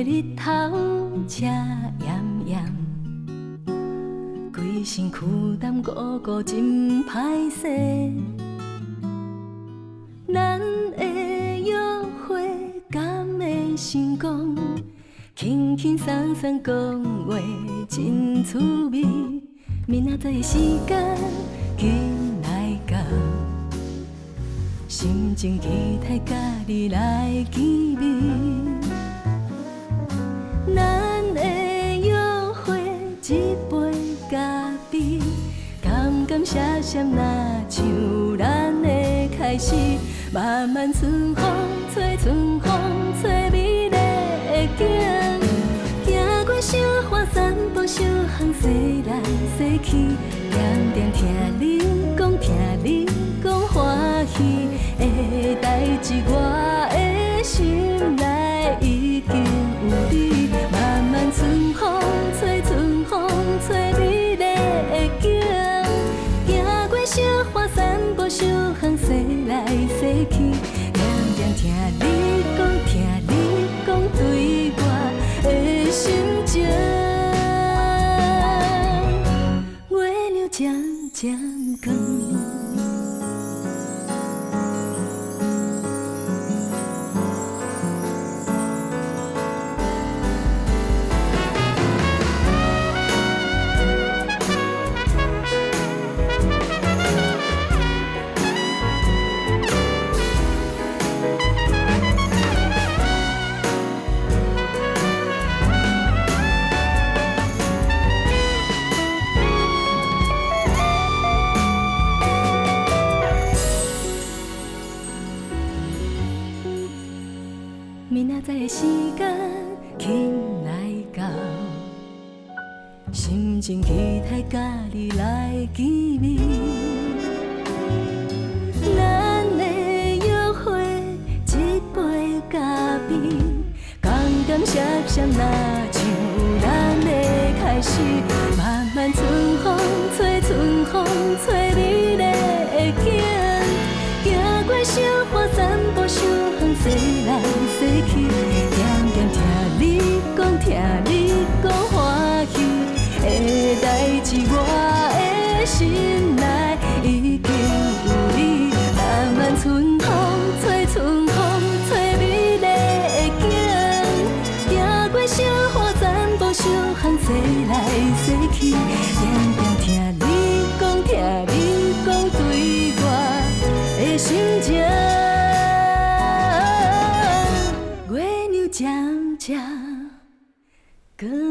日头赤炎炎，规身躯担糊糊真歹势。咱的约会敢会成功？轻轻松松讲话真趣味，明仔载的时间紧来到，心情期待甲你来见面。咱的约会一杯咖啡，感感谢谢若像咱的开始，漫漫春风吹，春风吹美丽的景。行过小花散步，小巷西来西去，点点听你讲，听你讲欢喜的代志，我的心内已经有你。漫漫春风吹，春风吹美丽的景。行过小花散步，小巷西来西去，点点听你讲，听你讲对我的心情。月亮渐渐光。明仔载的时间紧来到，心情期待甲你来见面。咱的约会一杯咖啡，感感谢谢若像咱的开始，漫漫春风吹，春风吹美丽的景。行过小花散步，小巷西来西去，点点听你讲，听你讲欢喜的代志，我的心内已经有你。漫漫春风吹，春风吹美丽的景。行过小花散步，小巷西来西去，点点听你讲，听你讲对我的心情。月亮渐渐光。